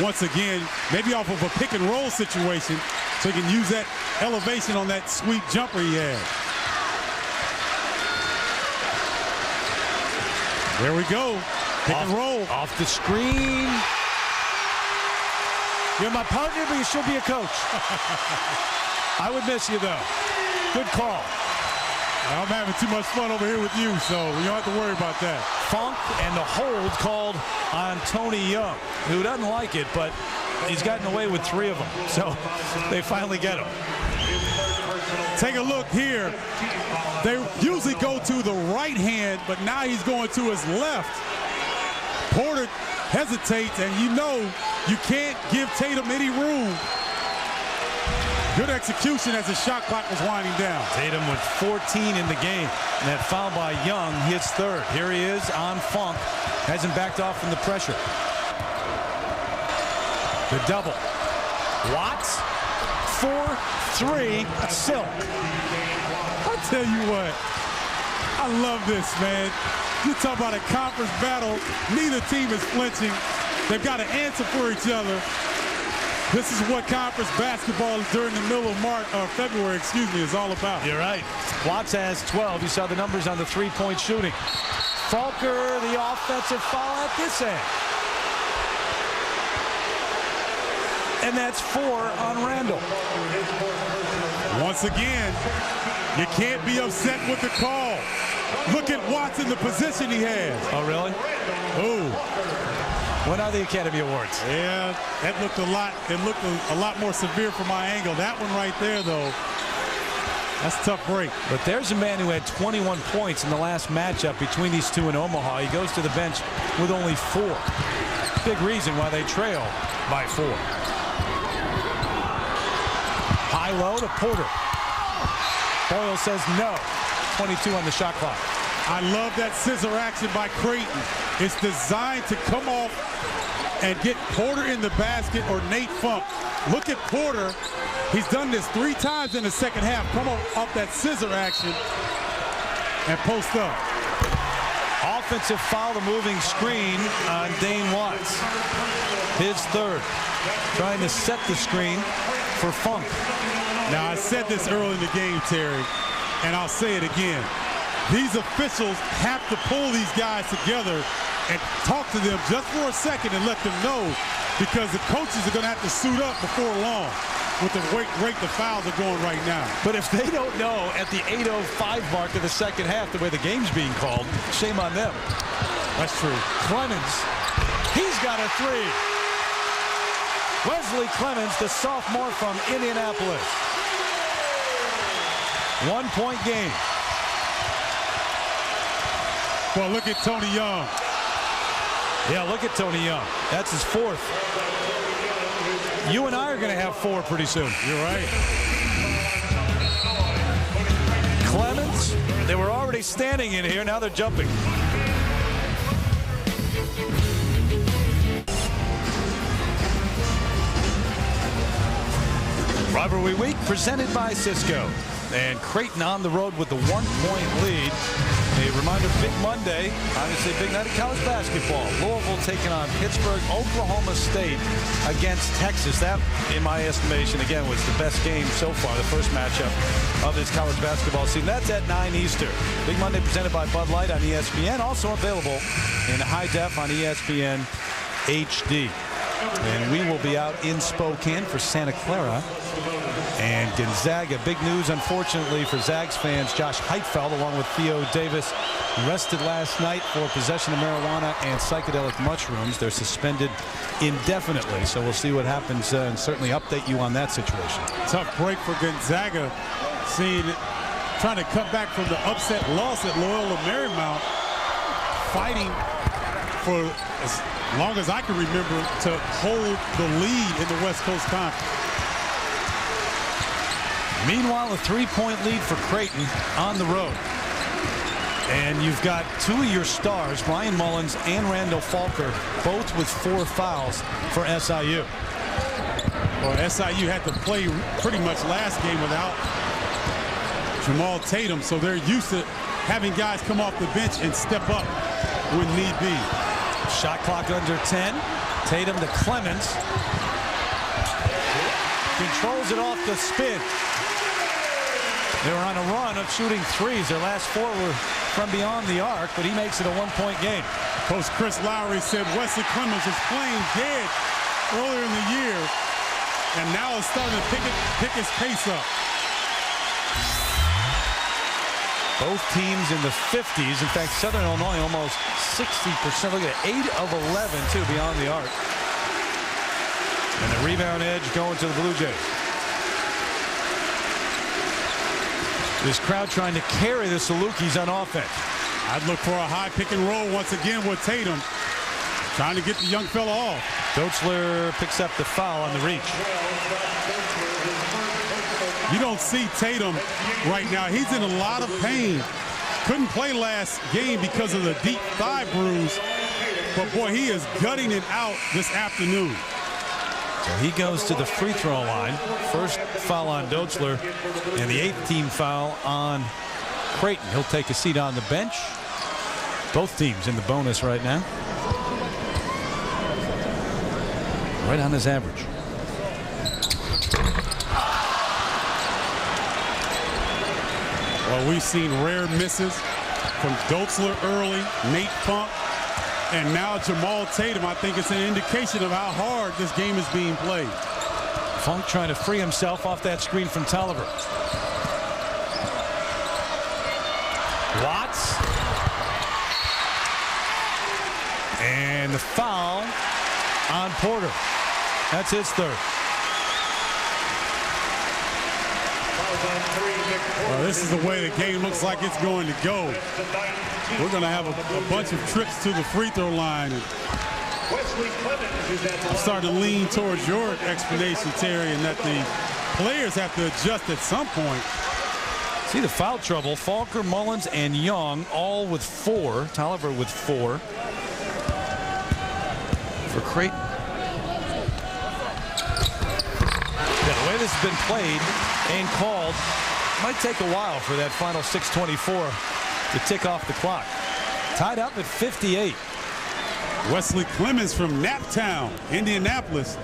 once again, maybe off of a pick and roll situation, so he can use that elevation on that sweep jumper he had. There we go. Pick and roll. Off the screen. You're my partner, but you should be a coach. I would miss you, though. Good call. I'm having too much fun over here with you, so you don't have to worry about that. Funk and the hold called on Tony Young, who doesn't like it, but he's gotten away with 3 of them. So they finally get him. Take a look here. They usually go to the right hand, but now he's going to his left. Porter hesitates, and you know you can't give Tatum any room. Good execution as the shot clock was winding down. Tatum with 14 in the game. And that foul by Young hits 3rd. Here he is on Funk. Hasn't backed off from the pressure. The double. Watts. 4-3. Silk. I'll tell you what. I love this, man. You talk about a conference battle. Neither team is flinching. They've got to answer for each other. This is what conference basketball during the middle of February, is all about. You're right. Watts has 12. You saw the numbers on the three-point shooting. Falker, the offensive foul at this end. And that's 4 on Randal. Once again, you can't be upset with the call. Look at Watts in the position he has. Oh, really? Oh. When are the Academy Awards? Yeah, that looked a lot more severe from my angle. That one right there, though, that's a tough break. But there's a man who had 21 points in the last matchup between these two in Omaha. He goes to the bench with only 4. Big reason why they trail by 4. High-low to Porter. Boyle says no. 22 on the shot clock. I love that scissor action by Creighton. It's designed to come off and get Porter in the basket or Nate Funk. Look at Porter. He's done this 3 times in the second half. Come off that scissor action and post up. Offensive foul, the moving screen on Dane Watts. His 3rd. Trying to set the screen for Funk. Now, I said this early in the game, Terry, and I'll say it again. These officials have to pull these guys together and talk to them just for a second and let them know, because the coaches are going to have to suit up before long with the rate the fouls are going right now. But if they don't know at the 8:05 mark of the second half the way the game's being called, shame on them. That's true. Clemmons, he's got a 3. Wesley Clemmons, the sophomore from Indianapolis. 1-point game. Well, look at Tony Young. Yeah, look at Tony Young. That's his 4th. You and I are going to have 4 pretty soon. You're right. Clemmons, they were already standing in here. Now they're jumping. Rivalry Week presented by Cisco. And Creighton on the road with the 1-point lead. A reminder, big Monday, obviously big night of college basketball. Louisville taking on Pittsburgh, Oklahoma State against Texas. That, in my estimation, again, was the best game so far, the first matchup of this college basketball season. That's at 9 Eastern. Big Monday presented by Bud Light on ESPN, also available in high def on ESPN HD. And we will be out in Spokane for Santa Clara and Gonzaga. Big news, unfortunately, for Zags fans. Josh Heitfeld, along with Theo Davis, arrested last night for possession of marijuana and psychedelic mushrooms. They're suspended indefinitely, so we'll see what happens and certainly update you on that situation. Tough break for Gonzaga, trying to come back from the upset loss at Loyola Marymount, fighting for as long as I can remember to hold the lead in the West Coast Conference. Meanwhile, a 3-point lead for Creighton on the road. And you've got 2 of your stars, Bryan Mullins and Randal Falker, both with 4 fouls for SIU. Well, SIU had to play pretty much last game without Jamaal Tatum, so they're used to having guys come off the bench and step up when need be. Shot clock under 10. Tatum to Clemmons. Controls it off the spin. They were on a run of shooting threes. Their last 4 were from beyond the arc, but he makes it a 1-point game. Coach Chris Lowry said Wesley Clemmons was playing dead earlier in the year, and now is starting to pick his pace up. Both teams in the 50s. In fact, Southern Illinois almost 60%. Look at it, 8 of 11 too beyond the arc. And the rebound edge going to the Blue Jays. This crowd trying to carry the Salukis on offense. I'd look for a high pick and roll once again with Tatum, trying to get the young fella off. Dotzler picks up the foul on the reach. You don't see Tatum right now. He's in a lot of pain. Couldn't play last game because of the deep thigh bruise. But, boy, he is gutting it out this afternoon. So he goes to the free throw line. First foul on Dotzler and the 8th team foul on Creighton. He'll take a seat on the bench. Both teams in the bonus right now. Right on his average. Well, we've seen rare misses from Dotzler early, Nate Funk, and now Jamaal Tatum. I think it's an indication of how hard this game is being played. Funk trying to free himself off that screen from Tolliver. Watts. And the foul on Porter. That's his 3rd. Well, this is the way the game looks like it's going to go. We're going to have a bunch of trips to the free throw line. I'm starting to lean towards your explanation, Terry, and that the players have to adjust at some point. See the foul trouble. Falker, Mullins, and Young all with 4. Tolliver with 4. For Creighton. Yeah, the way this has been played and called, might take a while for that final 6:24 to tick off the clock. Tied up at 58. Wesley Clemmons from Naptown, Indianapolis,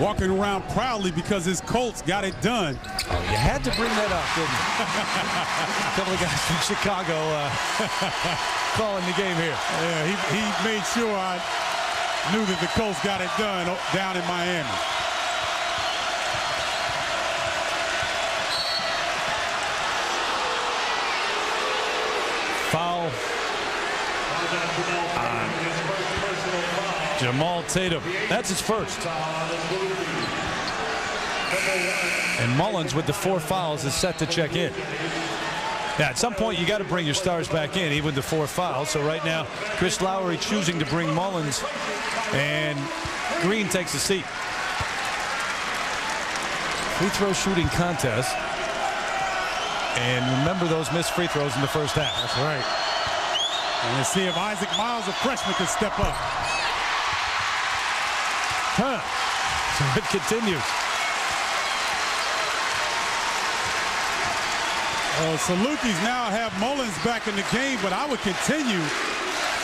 walking around proudly because his Colts got it done. Oh, you had to bring that up, didn't you? A couple of guys from Chicago calling the game here. Yeah, he made sure I knew that the Colts got it done down in Miami. Foul on Jamaal Tatum. That's his first. And Mullins with the 4 fouls is set to check in. Yeah, at some point you got to bring your stars back in, even with the 4 fouls. So right now, Chris Lowry choosing to bring Mullins, and Green takes a seat. Free throw shooting contest. And remember those missed free throws in the first half. That's right. And let's see if Isaac Miles, a freshman, can step up. So it continues. Salukis now have Mullins back in the game, but I would continue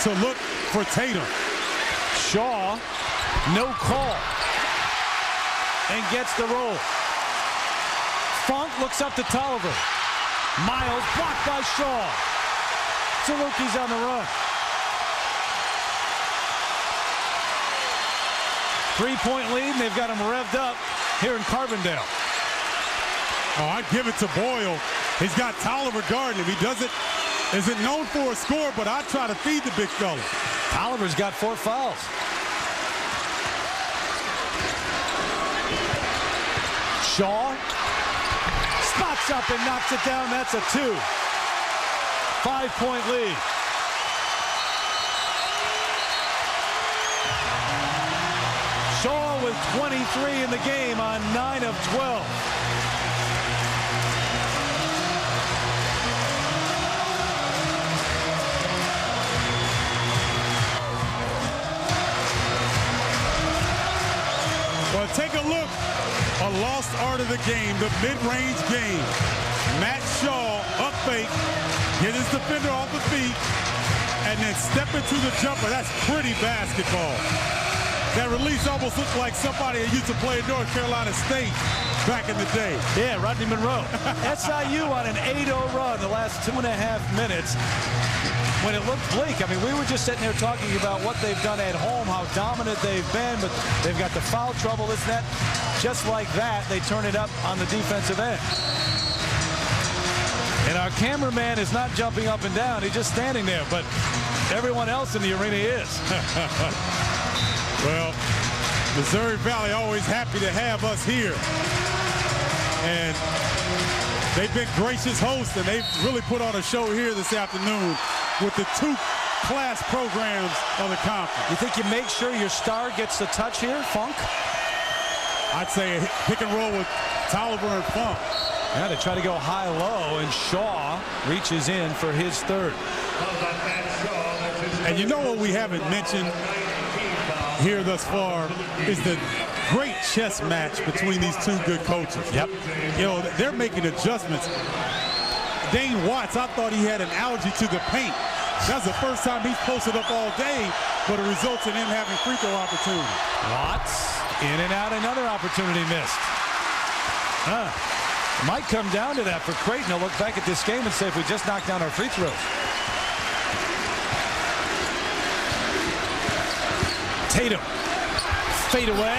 to look for Tatum. Shaw, no call, and gets the roll. Funk looks up to Tolliver. Miles blocked by Shaw. Salukis on the run. 3-point lead, and they've got him revved up here in Carbondale. Oh, I give it to Boyle. He's got Tolliver guarding him. He isn't known for a score, but I try to feed the big fella. Tolliver's got 4 fouls. Shaw spots up and knocks it down. That's a 2. 5-point lead. Shaw with 23 in the game on 9 of 12. Well, take a look. A lost art of the game, the mid-range game. Matt Shaw, up fake, get his defender off the feet, and then step into the jumper. That's pretty basketball. That release almost looked like somebody that used to play at North Carolina State back in the day. Yeah, Rodney Monroe. SIU on an 8-0 run the last 2.5 minutes. When it looked bleak, I mean, we were just sitting there talking about what they've done at home, how dominant they've been, but they've got the foul trouble, isn't that? Just like that, they turn it up on the defensive end. And our cameraman is not jumping up and down. He's just standing there, but everyone else in the arena is. Well, Missouri Valley always happy to have us here. And they've been gracious hosts, and they've really put on a show here this afternoon with the two class programs of the conference. You think you make sure your star gets the touch here, Funk? I'd say pick and roll with Tolliver and Funk. Yeah, they try to go high-low, and Shaw reaches in for his third. And you know what we haven't mentioned here thus far is the great chess match between these two good coaches. Yep. You know, they're making adjustments. Dane Watts, I thought he had an allergy to the paint. That's the first time he's posted up all day, but it results in him having free throw opportunity. Watts in and out, another opportunity missed. Might come down to that for Creighton. They'll look back at this game and say, if we just knock down our free throws. Tatum, fade away,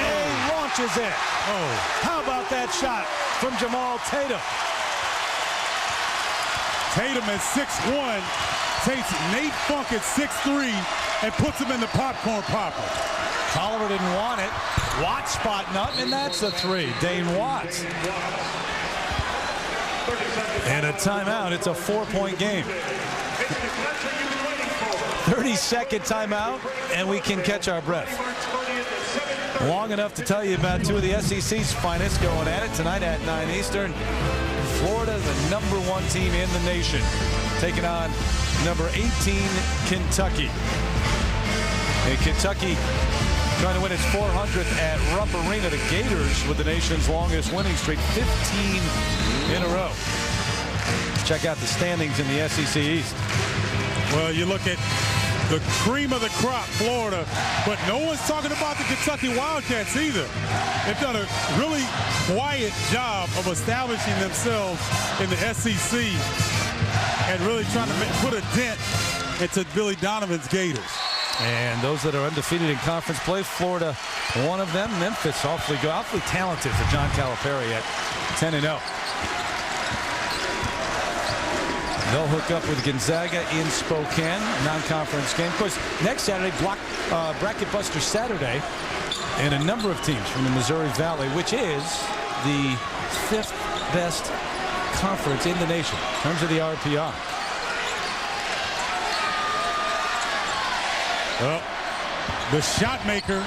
launches it. Oh, how about that shot from Jamaal Tatum? Tatum at 6'1", takes Nate Funk at 6'3", and puts him in the popcorn popper. Tolliver didn't want it. Watts spotting up, and that's a three. Dane Watts. And a timeout. It's a 4-point game. 30-second timeout, and we can catch our breath. Long enough to tell you about two of the SEC's finest going at it tonight at 9 Eastern. Florida, the #1 team in the nation, taking on number 18, Kentucky. And Kentucky trying to win its 400th at Rupp Arena. The Gators with the nation's longest winning streak, 15 in a row. Check out the standings in the SEC East. Well, you look at the cream of the crop, Florida, but no one's talking about the Kentucky Wildcats either. They've done a really quiet job of establishing themselves in the SEC and really trying to put a dent into Billy Donovan's Gators. And those that are undefeated in conference play, Florida, one of them. Memphis, awfully talented for John Calipari at 10-0. They'll hook up with Gonzaga in Spokane, non-conference game. Of course, next Saturday, Bracket Buster Saturday, and a number of teams from the Missouri Valley, which is the 5th best conference in the nation in terms of the RPI. Well, the shot maker.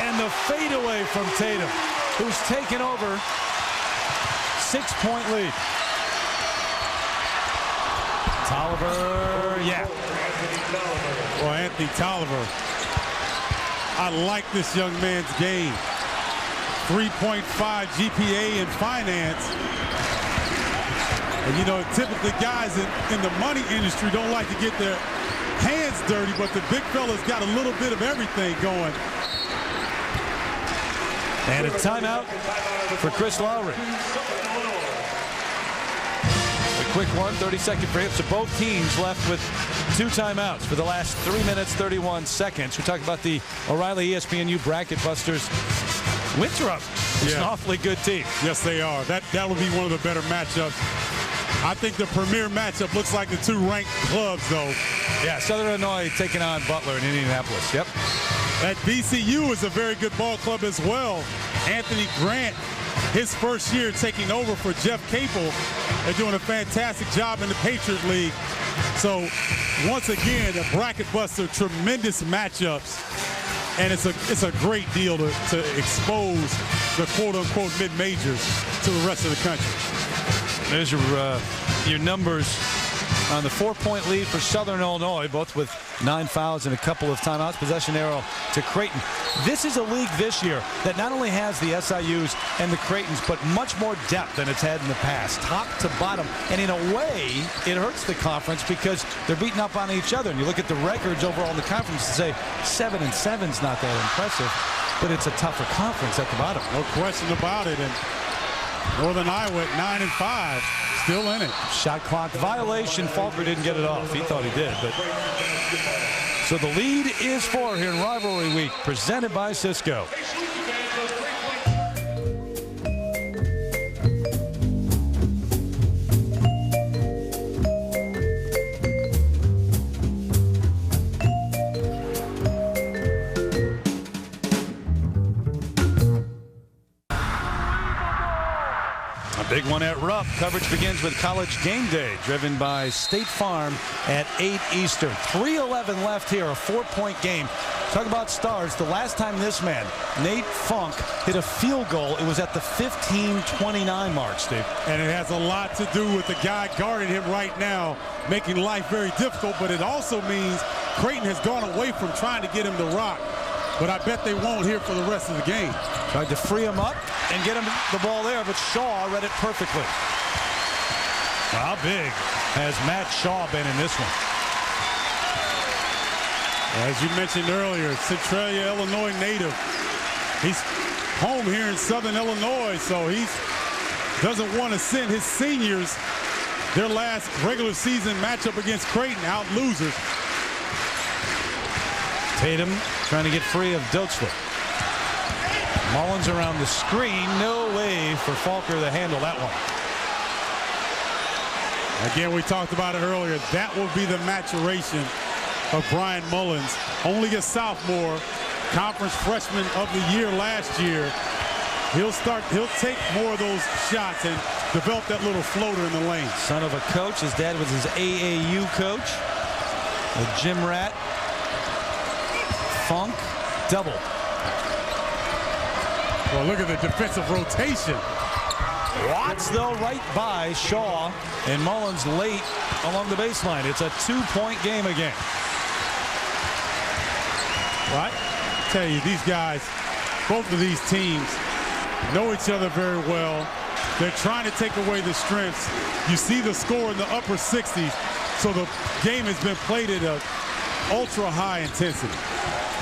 And the fadeaway from Tatum, who's taken over. 6-point lead. Tolliver, yeah. Well, Anthony Tolliver, I like this young man's game. 3.5 GPA in finance. And, you know, typically guys in the money industry don't like to get their hands dirty, but the big fella's got a little bit of everything going. And a timeout for Chris Lowry. A quick one, 30-second break. So both teams left with 2 timeouts for the last 3 minutes, 31 seconds. We're talking about the O'Reilly ESPNU Bracket Busters. Winthrop is an awfully good team. Yes, they are. That will be one of the better matchups. I think the premier matchup looks like the 2 ranked clubs, though. Yeah, Southern Illinois taking on Butler in Indianapolis. Yep. At VCU is a very good ball club as well. Anthony Grant, his first year taking over for Jeff Capel. They're doing a fantastic job in the Patriot League. So, once again, a bracket buster, tremendous matchups. And it's a great deal to expose the quote-unquote mid-majors to the rest of the country. There's your numbers on the 4-point lead for Southern Illinois, both with 9 fouls and a couple of timeouts. Possession arrow to Creighton. This is a league this year that not only has the SIUs and the Creightons, but much more depth than it's had in the past, top to bottom. And in a way, it hurts the conference because they're beating up on each other. And you look at the records overall in the conference and say 7-7's not that impressive, but it's a tougher conference at the bottom. No question about it. And Northern Iowa at 9-5, still in it. Shot clock violation. Falker didn't get it off. He thought he did, but so the lead is 4 here in rivalry week, presented by Cisco. Big one at Rupp. Coverage begins with College Game Day, driven by State Farm at 8 Eastern. 3:11 left here, a 4-point game. Talk about stars. The last time this man, Nate Funk, hit a field goal, it was at the 15:29 mark, Steve. And it has a lot to do with the guy guarding him right now, making life very difficult, but it also means Creighton has gone away from trying to get him to rock. But I bet they won't here for the rest of the game. Tried to free him up and get him the ball there, but Shaw read it perfectly. How big has Matt Shaw been in this one? As you mentioned earlier, Centralia, Illinois native. He's home here in Southern Illinois, so he doesn't want to send his seniors their last regular season matchup against Creighton out losers. Tatum trying to get free of Doatsler. Mullins around the screen. No way for Falker to handle that one. Again, we talked about it earlier. That will be the maturation of Bryan Mullins. Only a sophomore, conference freshman of the year last year. He'll take more of those shots and develop that little floater in the lane. Son of a coach. His dad was his AAU coach. The gym rat. Funk double. Well, look at the defensive rotation. Watts, though, right by Shaw, and Mullins late along the baseline. It's a 2-point game again. Right? I tell you, these guys, both of these teams know each other very well. They're trying to take away the strengths. You see the score in the upper 60s, so the game has been played at an ultra-high intensity.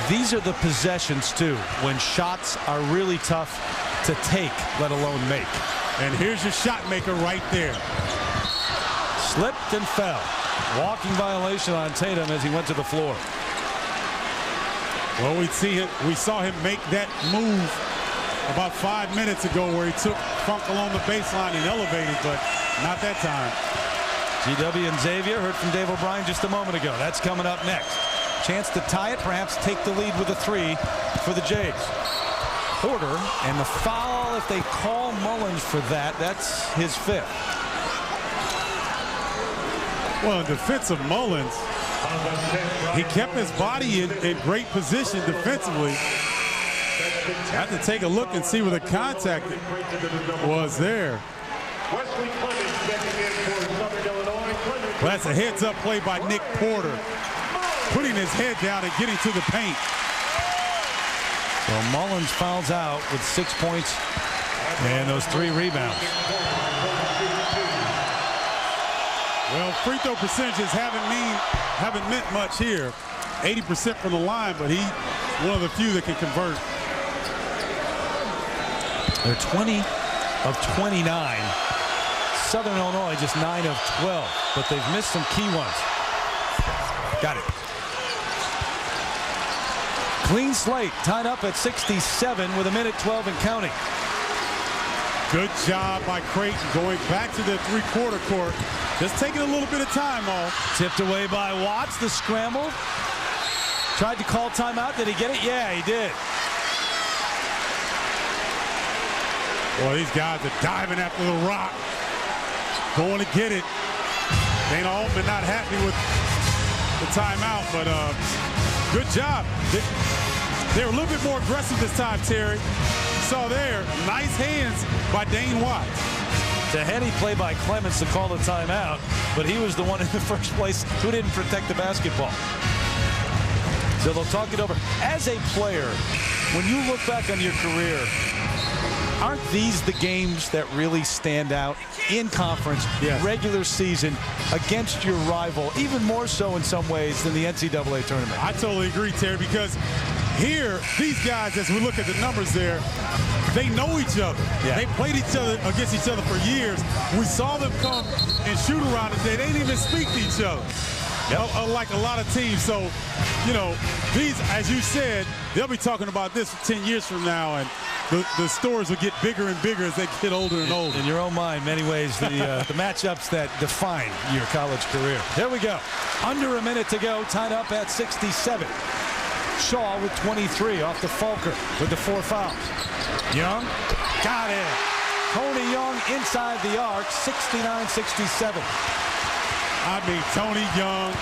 These are the possessions, too, when shots are really tough to take, let alone make. And here's your shot maker right there. Slipped and fell. Walking violation on Tatum as he went to the floor. Well, we saw him make that move about 5 minutes ago where he took Funk along the baseline and elevated, but not that time. GW and Xavier, heard from Dave O'Brien just a moment ago. That's coming up next. Chance to tie it, perhaps take the lead with a 3 for the Jays. Porter, and the foul, if they call Mullins for that, that's his 5th. Well, in defense of Mullins, he kept his body in great position defensively. I have to take a look and see where the contact was there. Wesley Clemmons stepping in for Southern Illinois. Well, that's a heads-up play by Nick Porter, putting his head down and getting to the paint. So Mullins fouls out with 6 points and those 3 rebounds. Well, free throw percentages haven't meant much here. 80% from the line, but he's one of the few that can convert. They're 20 of 29. Southern Illinois just 9 of 12, but they've missed some key ones. Got it. Clean slate, tied up at 67 with 1:12 and counting. Good job by Creighton going back to the three-quarter court. Just taking a little bit of time off. Tipped away by Watts, the scramble. Tried to call timeout. Did he get it? Yeah, he did. Boy, these guys are diving after the rock. Going to get it. Dana Altman not happy with the timeout, but good job. They were a little bit more aggressive this time, Terry. You saw there, nice hands by Dane Watts. It's a heady play by Clemmons to call the timeout, but he was the one in the first place who didn't protect the basketball. So they'll talk it over. As a player, when you look back on your career, aren't these the games that really stand out in conference, regular season, against your rival, even more so in some ways than the NCAA tournament? I totally agree, Terry, because here, these guys, as we look at the numbers there, they know each other. Yeah. They played against each other for years. We saw them come and shoot around today. They didn't even speak to each other. Like a lot of teams. So, you know, these, as you said, they'll be talking about this 10 years from now, and the stories will get bigger and bigger as they get older and older. In your own mind, many ways, the matchups that define your college career. There we go. Under a minute to go, tied up at 67. Shaw with 23 off the Falker with the 4 fouls. Young, got it. Tony Young inside the arc, 69-67. I mean, Tony Young,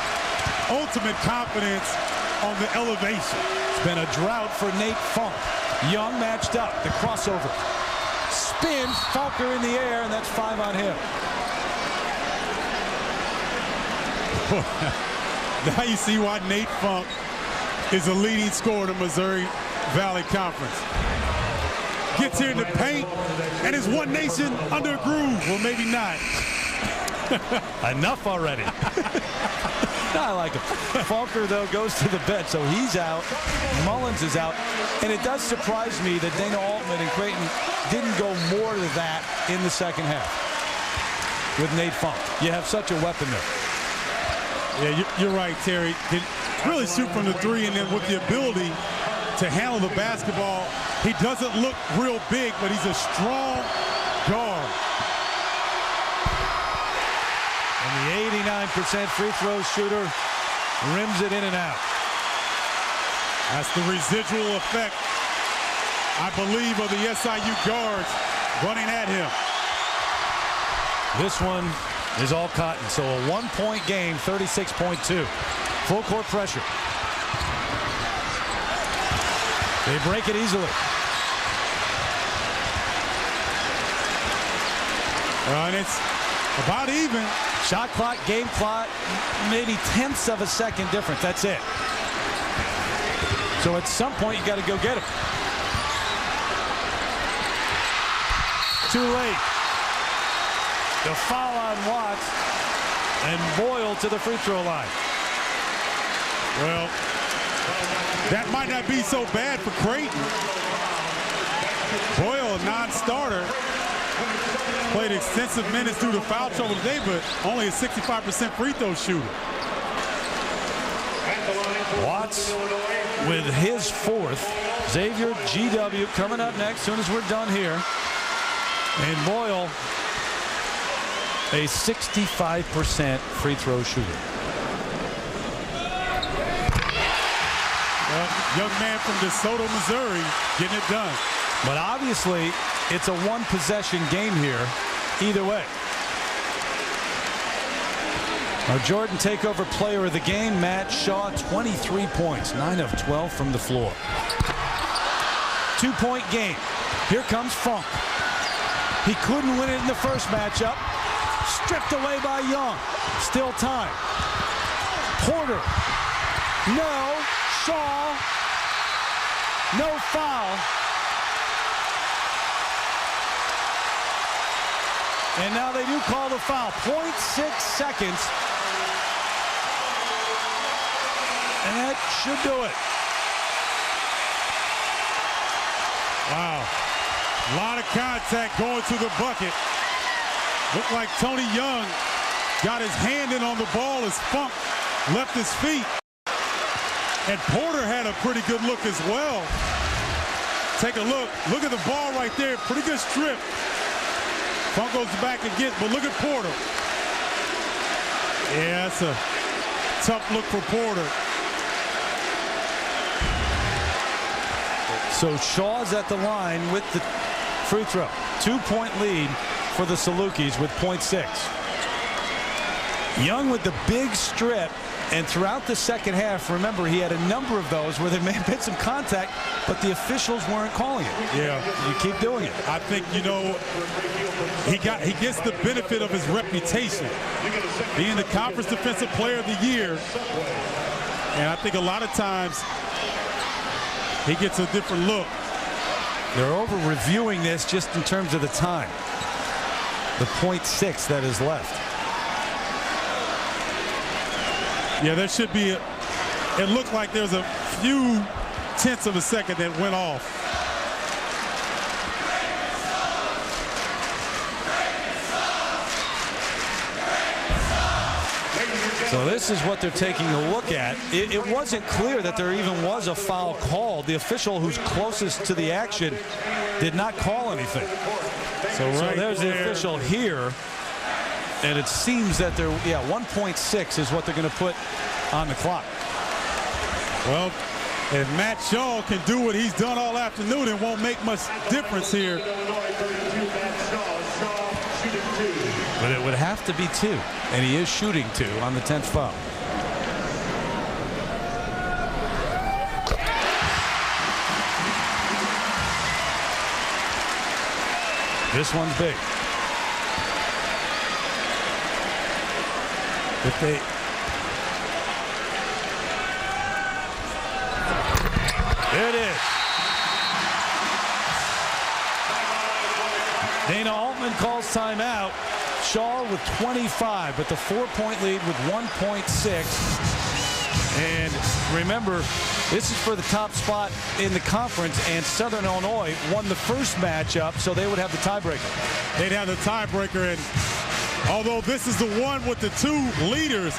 ultimate confidence on the elevation. It's been a drought for Nate Funk. Young matched up, the crossover. Spin, Falker in the air, and that's 5 on him. Now you see why Nate Funk is the leading scorer in the Missouri Valley Conference. Gets here in the paint, and is one nation under a groove. Well, maybe not. Enough already. I like him. Falker, though, goes to the bench, so he's out. Mullins is out. And it does surprise me that Dana Altman and Creighton didn't go more to that in the second half with Nate Funk. You have such a weapon there. Yeah, you're right, Terry. Can really shoot from the 3, and then with the ability to handle the basketball. He doesn't look real big, but he's a strong guard. And the 89% free throw shooter rims it in and out. That's the residual effect, I believe, of the SIU guards running at him. This one is all cotton, so a 1-point game, 36.2. Full court pressure. They break it easily. And it's about even. Shot clock, game clock, maybe tenths of a second difference. That's it. So at some point, you got to go get him. Too late. The foul on Watts, and Boyle to the free throw line. Well, that might not be so bad for Creighton. Boyle, a non-starter, played extensive minutes through the foul trouble today, but only a 65% free throw shooter. Watts with his 4th. Xavier GW coming up next soon as we're done here. And Boyle, a 65% free throw shooter. Young man from DeSoto, Missouri, getting it done. But obviously, it's a one-possession game here, either way. Our Jordan Takeover player of the game, Matt Shaw, 23 points, 9 of 12 from the floor. 2-point game. Here comes Funk. He couldn't win it in the first matchup. Stripped away by Young. Still time. Porter. No. Shaw. No foul. And now they do call the foul. 0.6 seconds. And that should do it. Wow. A lot of contact going to the bucket. Looked like Tony Young got his hand in on the ball as Funk left his feet. And Porter had a pretty good look as well. Take a look. Look at the ball right there. Pretty good strip. Funk goes back again, but look at Porter. Yeah, that's a tough look for Porter. So Shaw's at the line with the free throw. 2-point lead for the Salukis with 0.6. Young with the big strip And throughout the second half, remember, he had a number of those where there may have been some contact, but the officials weren't calling it. Yeah. You keep doing it. I think, you know, he gets the benefit of his reputation, being the Conference Defensive Player of the Year. And I think a lot of times he gets a different look. They're over-reviewing this just in terms of the time. The .6 that is left. Yeah, there should be it looked like there's a few tenths of a second that went off. So this is what they're taking a look at. It wasn't clear that there even was a foul called. The official who's closest to the action did not call anything. So there's the official here. And it seems that 1.6 is what they're going to put on the clock. Well, if Matt Shaw can do what he's done all afternoon, it won't make much difference here. But it would have to be 2. And he is shooting 2 on the 10th foul. This one's big. There it is. Dana Altman calls timeout. Shaw with 25, but the 4-point lead with 1.6. And remember, this is for the top spot in the conference, and Southern Illinois won the first matchup, so they would have the tiebreaker. They'd have the tiebreaker, and although this is the one with the 2 leaders,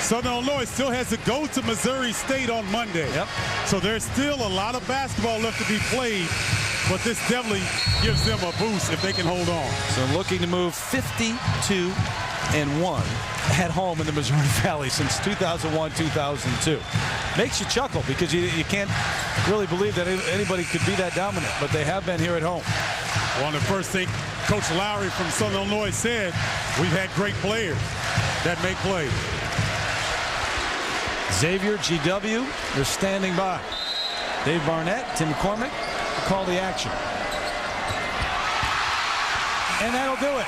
Southern Illinois still has to go to Missouri State on Monday. Yep. So there's still a lot of basketball left to be played, but this definitely gives them a boost if they can hold on. So looking to move 52-1 at home in the Missouri Valley since 2001-2002. Makes you chuckle because you can't really believe that anybody could be that dominant, but they have been here at home. Well, the first thing Coach Lowry from Southern Illinois said, we've had great players that make plays. Xavier, GW, they're standing by. Dave Barnett, Tim McCormick will call the action. And that'll do it.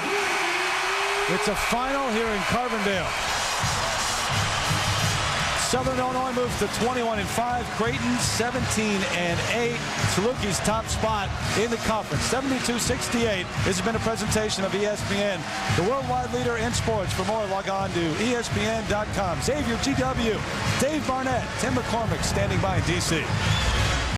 It's a final here in Carbondale. Southern Illinois moves to 21-5. Creighton 17-8. Salukis top spot in the conference. 72-68. This has been a presentation of ESPN, the worldwide leader in sports. For more, log on to ESPN.com. Xavier, GW, Dave Barnett, Tim McCormick standing by in D.C.